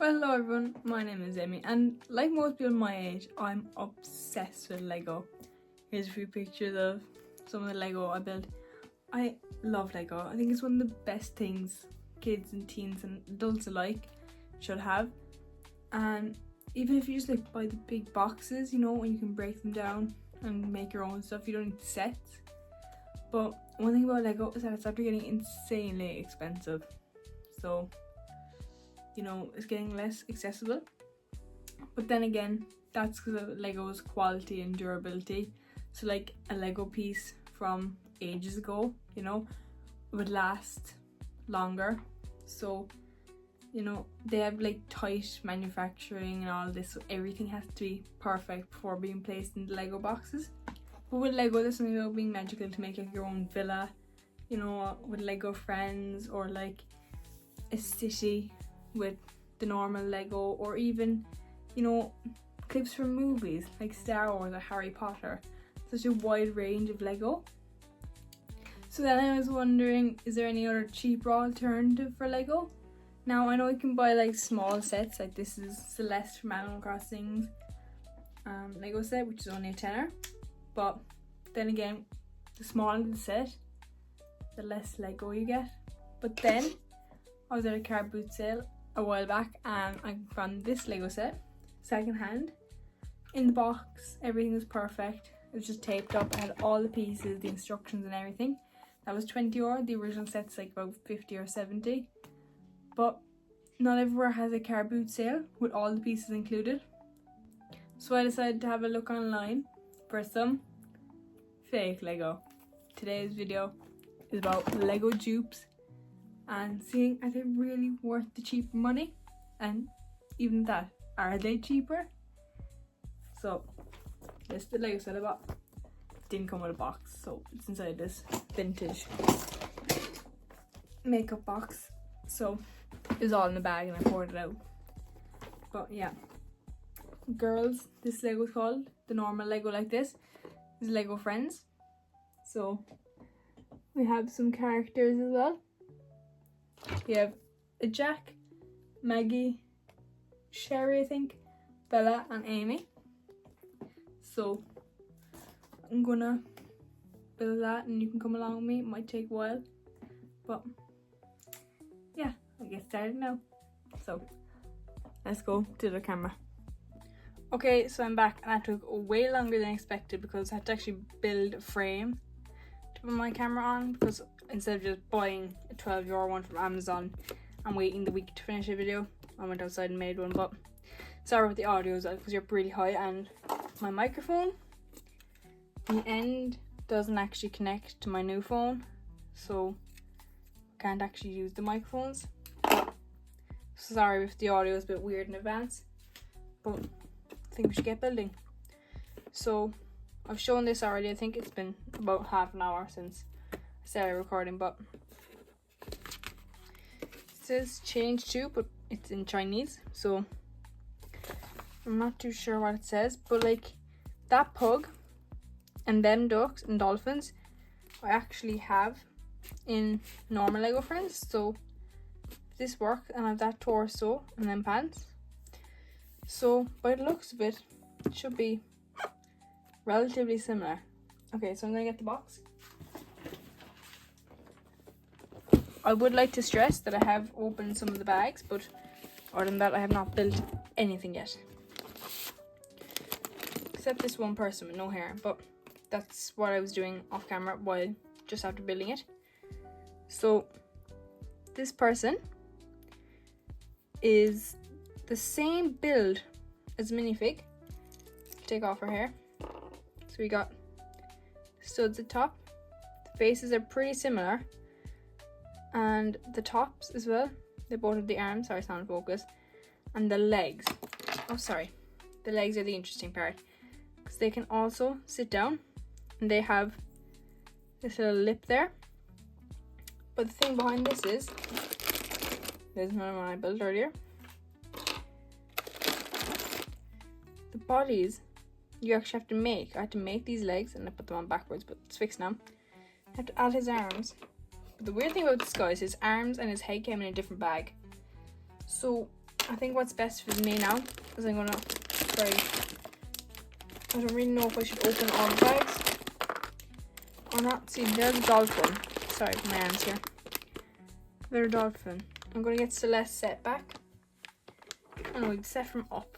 Hello everyone, my name is Amy and like most people my age, I'm obsessed with Lego. Here's a few pictures of some of the Lego I built. I love Lego. I think it's one of the best things kids and teens and adults alike should have. And even if you just like buy the big boxes, you know, and you can break them down and make your own stuff, you don't need sets. But one thing about Lego is that it's after getting insanely expensive. So you know, it's getting less accessible. But then again, that's because of Lego's quality and durability. So like a Lego piece from ages ago, you know, would last longer. So, you know, they have like tight manufacturing and all this, so everything has to be perfect before being placed in the Lego boxes. But with Lego, there's something about being magical to make like your own villa, you know, with Lego friends, or like a city with the normal Lego, or even, you know, clips from movies like Star Wars or Harry Potter. Such a wide range of Lego. So then I was wondering, is there any other cheaper alternative for Lego? Now I know you can buy like small sets, like this is Celeste from Animal Crossing Lego set, which is only a tenner. But then again, the smaller the set, the less Lego you get. But then I was at a car boot sale a while back and I found this Lego set second hand. In the box, everything was perfect. It was just taped up. It had all the pieces, the instructions and everything. That was €20. The original set's like about 50 or 70. But not everywhere has a car boot sale with all the pieces included. So I decided to have a look online for some fake Lego. Today's video is about Lego dupes and seeing, are they really worth the cheap money? And even that, are they cheaper? So this is the Lego set I bought. It didn't come with a box, so it's inside this vintage makeup box. So it was all in the bag and I poured it out. But yeah, girls, this Lego is called, the normal Lego like this is Lego Friends. So we have some characters as well. We have a Jack, Maggie, Sherry I think, Bella and Amy. So I'm gonna build that and you can come along with me. It might take a while, but yeah, I'll get started now. So let's go to the camera. Okay, so I'm back and that took way longer than expected because I had to actually build a frame to put my camera on, because instead of just buying a €12 one from Amazon and waiting the week to finish a video, I went outside and made one. But sorry about the audio because you're really high and my microphone in the end doesn't actually connect to my new phone, so I can't actually use the microphones. So sorry if the audio is a bit weird in advance, but I think we should get building. So I've shown this already. I think it's been about half an hour since I started recording, but it says change to, but it's in Chinese, so I'm not too sure what it says. But like that pug and them ducks and dolphins I actually have in normal Lego Friends. So if this works, and I have that torso and then pants, so by the looks of it, it should be relatively similar. Okay, so I'm gonna get the box. I would like to stress that I have opened some of the bags, but other than that I have not built anything yet. Except this one person with no hair, but that's what I was doing off camera while just after building it. So this person is the same build as minifig. Take off her hair. So we got studs at top. The faces are pretty similar, and the tops as well. They both have the arms. Sorry, it's not in focus. And the legs. Oh, sorry. The legs are the interesting part, because they can also sit down, and they have this little lip there. But the thing behind this is, there's another one I built earlier. The bodies you actually have to make. I had to make these legs and I put them on backwards, but it's fixed now. I have to add his arms. But the weird thing about this guy is his arms and his head came in a different bag. So I think what's best for me now is I'm gonna try. I don't really know if I should open all the bags or not. See, there's a dolphin. Sorry, my arms here. There's a dolphin. I'm gonna get Celeste set back. And we set from Up.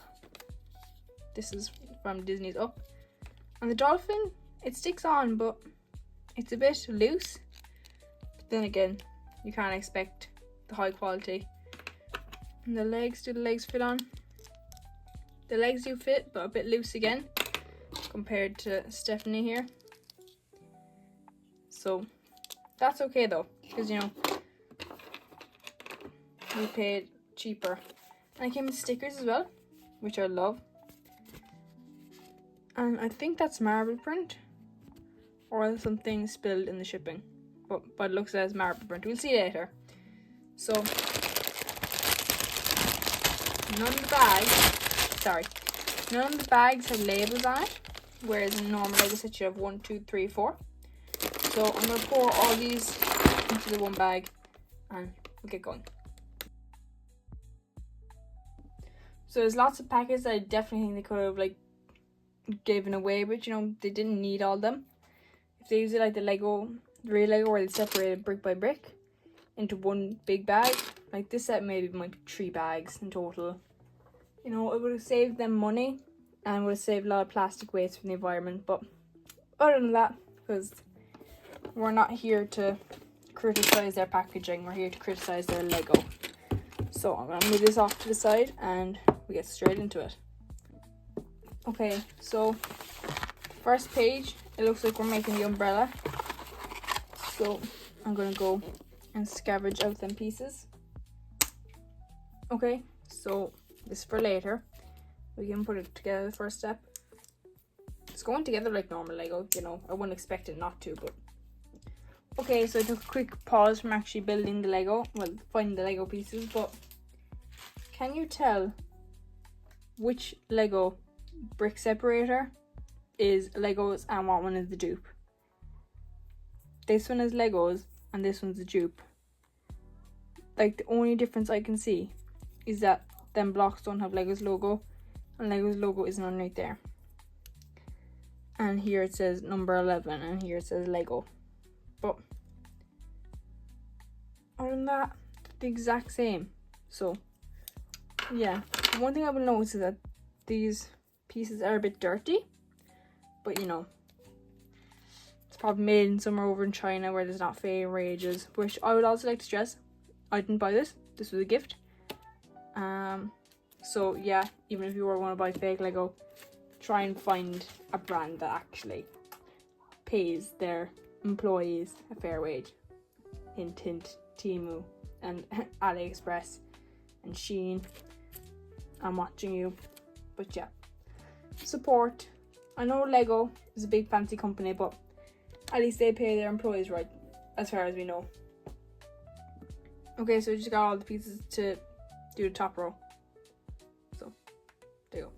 This is from Disney's Up. And the dolphin, it sticks on, but it's a bit loose. But then again, you can't expect the high quality. And the legs, do the legs fit on? The legs do fit, but a bit loose again compared to Stephanie here. So that's okay though, because you know, we paid cheaper. And it came with stickers as well, which I love. And I think that's marble print or something spilled in the shipping. But it looks as marble print. We'll see later. So none of the bags have labels on it, whereas in normal Lego set you have 1, 2, 3, 4. So I'm gonna pour all these into the one bag and we'll get going. So there's lots of packets that I definitely think they could have like given away, but you know, they didn't need all of them. If they use it like the real Lego where they separated brick by brick into one big bag, like this set maybe might be 3 bags in total. You know, it would have saved them money and would have saved a lot of plastic waste from the environment. But other than that, because we're not here to criticize their packaging, we're here to criticize their Lego. So I'm gonna move this off to the side and we get straight into it. Okay, so first page, it looks like we're making the umbrella. So I'm gonna go and scavenge out them pieces. Okay, so this is for later. We can put it together the first step. It's going together like normal Lego, you know, I wouldn't expect it not to, but okay, so I took a quick pause from actually building the Lego, well, finding the Lego pieces, but can you tell which Lego brick separator is Legos and what one is the dupe? This one is Legos and this one's the dupe. Like the only difference I can see is that them blocks don't have Legos logo and Legos logo isn't underneath there. And here it says number 11 and here it says Lego. But other than that, the exact same. So yeah, one thing I will notice is that these pieces are a bit dirty, but you know, it's probably made in somewhere over in China where there's not fake rages, which I would also like to stress, I didn't buy this was a gift. So yeah, even if you were going to buy fake Lego, try and find a brand that actually pays their employees a fair wage. Hint hint, Temu and AliExpress and Shein. I'm watching you. But yeah, support. I know Lego is a big fancy company, but at least they pay their employees right, as far as we know. Okay, so we just got all the pieces to do the top row. So there you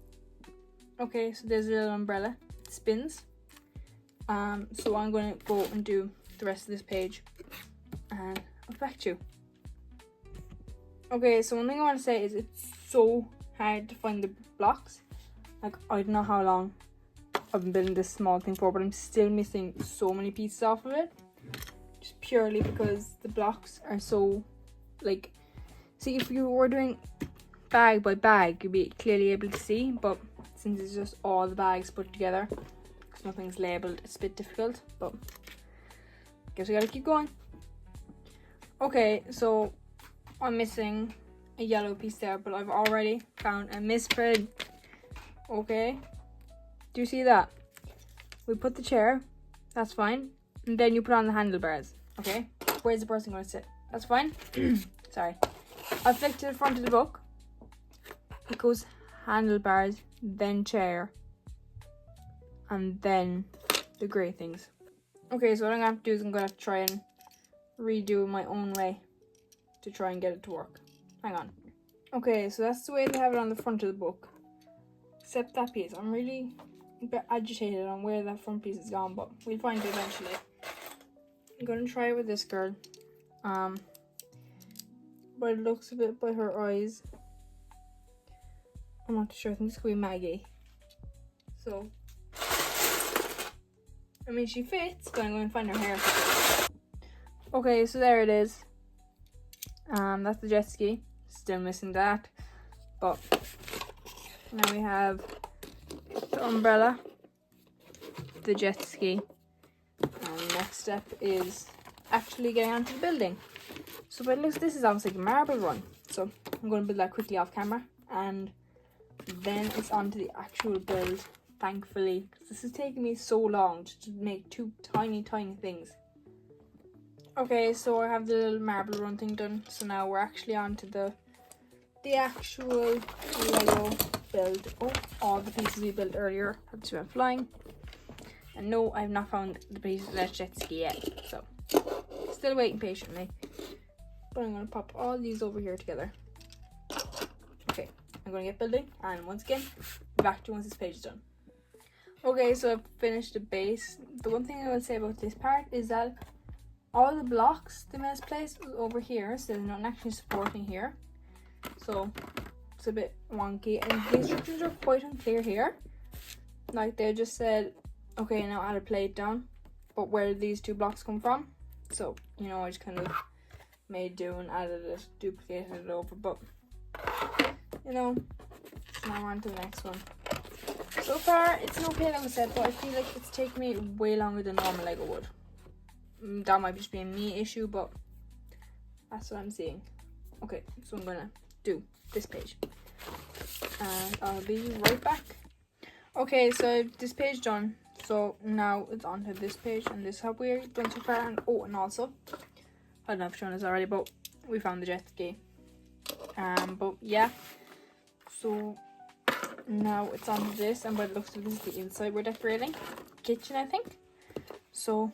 go. Okay, so there's a little umbrella. It spins. So I'm going to go and do the rest of this page and I'll back to you. Okay, so one thing I want to say is it's so hard to find the blocks. Like, I don't know how long I've been building this small thing for, but I'm still missing so many pieces off of it. Just purely because the blocks are so, like, see, if you were doing bag by bag, you'd be clearly able to see, but since it's just all the bags put together, because nothing's labelled, it's a bit difficult, but guess we gotta keep going. Okay, so I'm missing a yellow piece there, but I've already found a misprint. Okay, do you see that? We put the chair, that's fine, and then you put on the handlebars. Okay, where's the person going to sit? That's fine. Sorry, I flick to the front of the book. It goes handlebars, then chair, and then the grey things. Okay, so what I'm gonna have to do is I'm gonna have to try and redo my own way to try and get it to work. Hang on. Okay, so that's the way they have it on the front of the book. Except that piece. I'm really a bit agitated on where that front piece is gone, but we'll find it eventually. I'm gonna try it with this girl. But it looks a bit by her eyes. I'm not sure, I think this could be Maggie. So, I mean, she fits, but I'm going to find her hair. Okay, so there it is. That's the jet ski. Still missing that. But now we have the umbrella, the jet ski, and next step is actually getting onto the building. So by the looks, this is obviously a marble run. So I'm going to build that quickly off camera, and then it's on to the actual build, thankfully, because this is taking me so long to make two tiny things. Okay, so I have the little marble run thing done, so now we're actually on to the actual Lego build. Oh, all the pieces we built earlier have just went flying. And no, I've not found the pieces of that jet ski yet, so still waiting patiently. But I'm going to pop all these over here together. Okay, I'm going to get building, and once again, be back to you once this page is done. Okay, so I've finished the base. The one thing I would say about this part is that all the blocks they misplaced over here, so they're not actually supporting here. So it's a bit wonky, and the instructions are quite unclear here. Like, they just said, okay, now add a plate down, but where did these two blocks come from? So, you know, I just kind of made do and added it, duplicated it over, but you know, so now on to the next one. So far it's an okay Lego set, but I feel like it's taken me way longer than normal Lego would. That might just be a me issue, but that's what I'm seeing. Okay, so I'm gonna do this page and I'll be right back. Okay, so this page done, so now it's on to this page, and this is how we're done so far. And oh, and also, I don't know if I've shown this already, but we found the jet ski. But yeah, so now it's on to this, and by the looks of this is the inside we're decorating. Kitchen, I think. So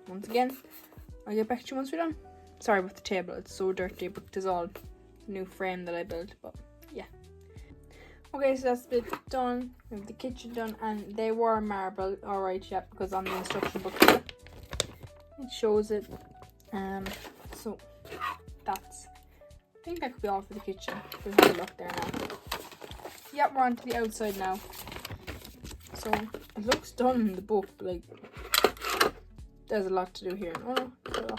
once again, I'll get back to you once we're done. Sorry about the table, it's so dirty, but it's all the new frame that I built, but yeah. Okay, so that's the bit done. We have the kitchen done, and they were marble, alright, yeah, because on the instruction book here, it shows it. So that's, I think that could be all for the kitchen. We'll have a look there now. Yep, we're on to the outside now. So it looks done in the book, but like, there's a lot to do here. Oh no,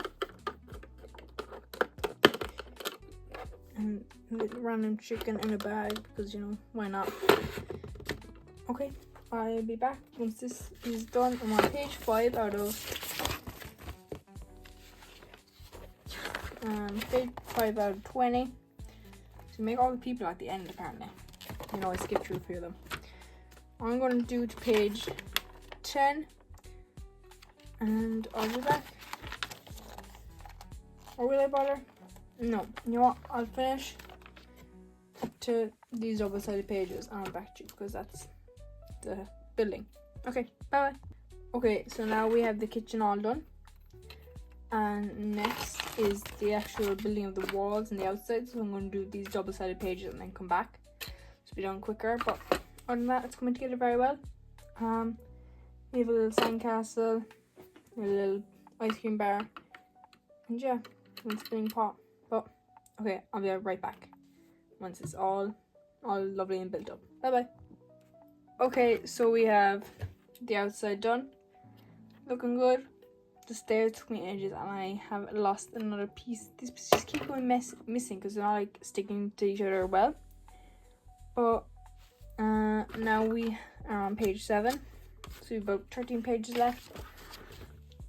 and a little random chicken in a bag, because you know, why not? Okay, I'll be back once this is done. I'm on page 5 out of page 5 out of 20. So make all the people at the end, apparently. You know, I skipped through a few of them. I'm going to do to page 10, and I'll be back. Or will I bother? No, you know what, I'll finish up to these double-sided pages and I'll back to you, because that's the building. Okay, bye bye. Okay, so now we have the kitchen all done, and next is the actual building of the walls and the outside. So I'm going to do these double-sided pages and then come back to be done quicker, but other than that, it's coming together very well. We have a little sandcastle, a little ice cream bar, and yeah, a spinning pot. But okay, I'll be right back once it's all lovely and built up. Bye bye. Okay, so we have the outside done, looking good. The stairs took me ages, and I have lost another piece. These pieces just keep going missing because they're not like sticking to each other well. But now we are on page 7, so we have about 13 pages left.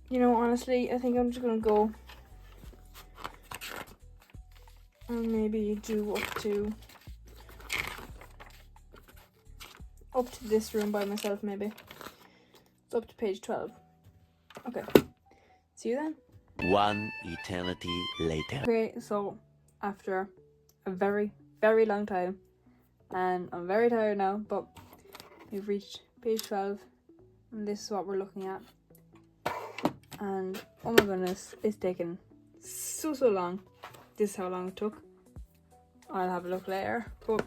You know, honestly, I think I'm just gonna go and maybe do up to this room by myself, maybe. It's up to page 12. Okay, see you then. One eternity later. Okay, so after a very long time, and I'm very tired now, but we've reached page 12, and this is what we're looking at. And oh my goodness, it's taken so long. This is how long it took. I'll have a look later, but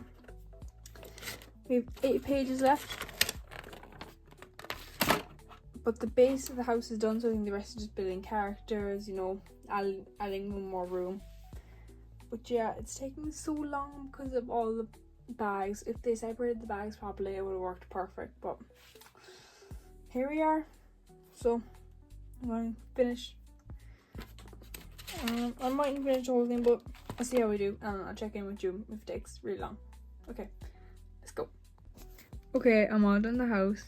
we have 8 pages left. But the base of the house is done, so I think the rest is just building characters, you know, adding one more room. But yeah, it's taking so long because of all the bags. If they separated the bags properly, it would have worked perfect, but here we are. So I'm going to finish. I mightn't finish the whole thing, but I'll see how we do, and I'll check in with you if it takes really long. Okay, let's go. Okay, I'm all done the house.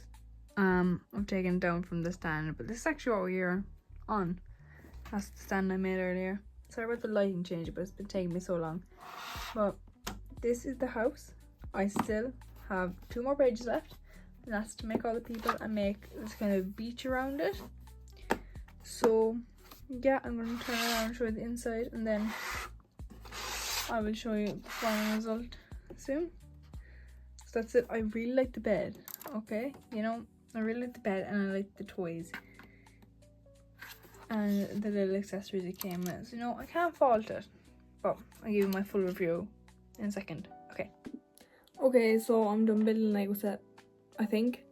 I've taken it down from the stand, but this is actually what we're on. That's the stand I made earlier. Sorry about the lighting change, but it's been taking me so long. But this is the house. I still have 2 more pages left, and that's to make all the people and make this kind of beach around it. So yeah, I'm going to turn around and show you the inside, and then I will show you the final result soon. So that's it. I really like the bed, okay? You know, I really like the bed, and I like the toys and the little accessories it came with. So, you know, I can't fault it, but I'll give you my full review in a second. Okay, so I'm done building Lego set, I think.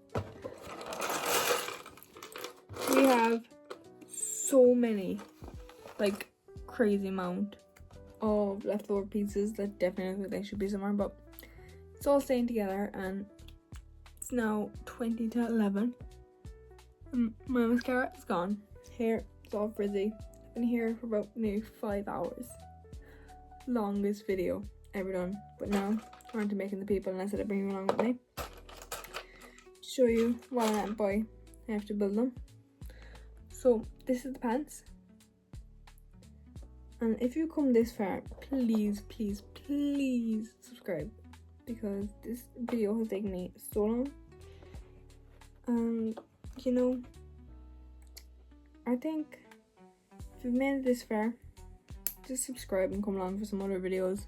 We have so many, like, crazy amount of leftover pieces that definitely they should be somewhere, but it's all staying together, and it's now 20 to 11. My mascara is gone. Hair is all frizzy. I've been here for about nearly 5 hours. Longest video ever done, but now I'm on to making the people, and I said I'd bring you along with me to show you what I meant by I have to build them. So this is the pants, and if you come this far, please subscribe, because this video has taken me so long, and you know, I think if you've made it this far, just subscribe and come along for some other videos.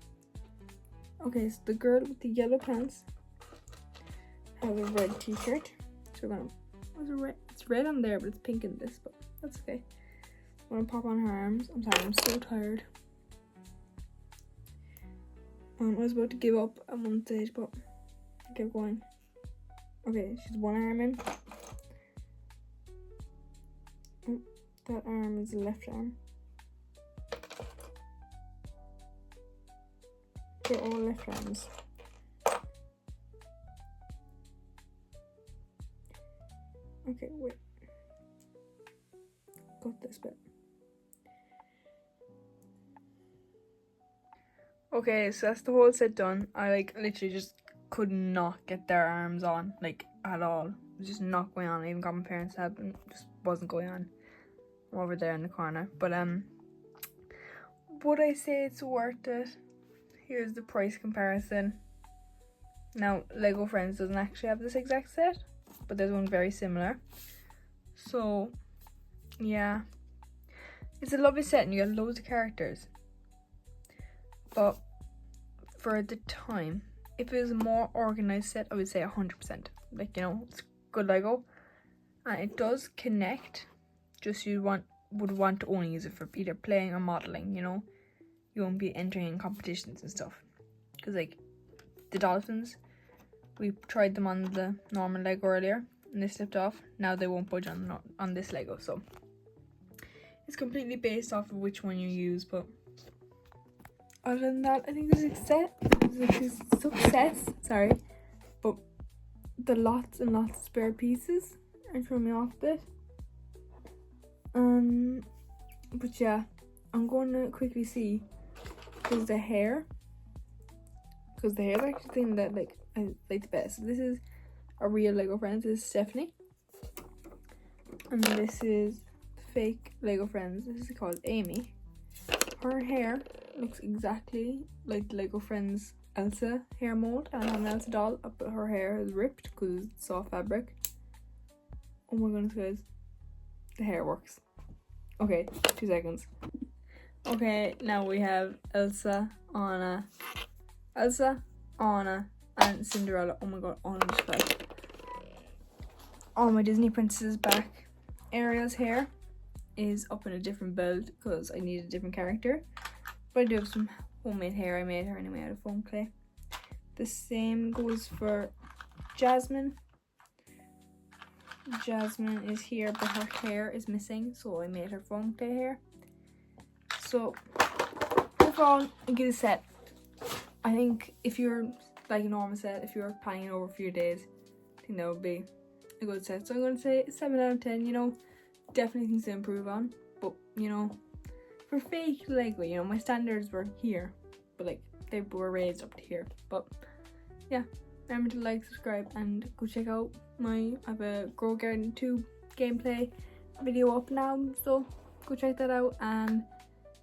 Okay, so the girl with the yellow pants has a red t-shirt. So we're gonna, it's red on there, but it's pink in this, but that's okay. I'm gonna pop on her arms. I'm sorry, I'm so tired. I was about to give up at one stage, but I kept going. Okay, she's one arm in. Oh, that arm is the left arm. They're all left arms. Okay, wait. Got this bit. Okay, so that's the whole set done. I like literally just could not get their arms on, like, at all. It was just not going on. I even got my parents' help, and it just wasn't going on. I'm over there in the corner. But would I say it's worth it? Here's the price comparison. Now, Lego Friends doesn't actually have this exact set, but there's one very similar. So, yeah. It's a lovely set, and you get loads of characters. But for the time, if it was a more organized set, I would say 100%. Like, you know, it's good Lego, and it does connect. Just you would want to only use it for either playing or modeling. You know, you won't be entering in competitions and stuff. Because like the dolphins, we tried them on the normal Lego earlier, and they slipped off. Now they won't budge on this Lego. So it's completely based off of which one you use, but other than that, I think this is a success. Sorry, but the lots and lots of spare pieces are throwing me off a bit. But yeah, I'm going to quickly see because the hair is actually the thing that like I like the best. So this is a real Lego Friends. This is Stephanie, and this is fake Lego Friends. This is called Amy. Her hair looks exactly like the Lego Friends Elsa hair mold. I have an Elsa doll, but her hair is ripped because it's soft fabric. Oh my goodness, guys. The hair works. Okay, 2 seconds. Okay, now we have Elsa, Anna, and Cinderella. Oh my god, Anna just fell. All my Disney princesses back. Ariel's hair is up in a different build because I need a different character. But I do have some homemade hair. I made her anyway out of foam clay. The same goes for Jasmine. Jasmine is here, but her hair is missing, so I made her foam clay hair. So overall, a good set. I think if you're like a normal set, if you're planning it over a few days, I think that would be a good set. So I'm going to say 7 out of 10, you know, definitely things to improve on. But, you know, for fake Lego, you know, my standards were here, but like they were raised up to here. But yeah, remember to like, subscribe, and go check out I have a Grow Garden 2 gameplay video up now, so go check that out. And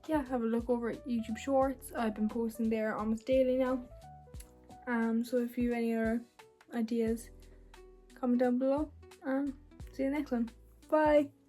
yeah, have a look over at YouTube Shorts. I've been posting there almost daily now. So if you have any other ideas, comment down below, and see you next one. Bye.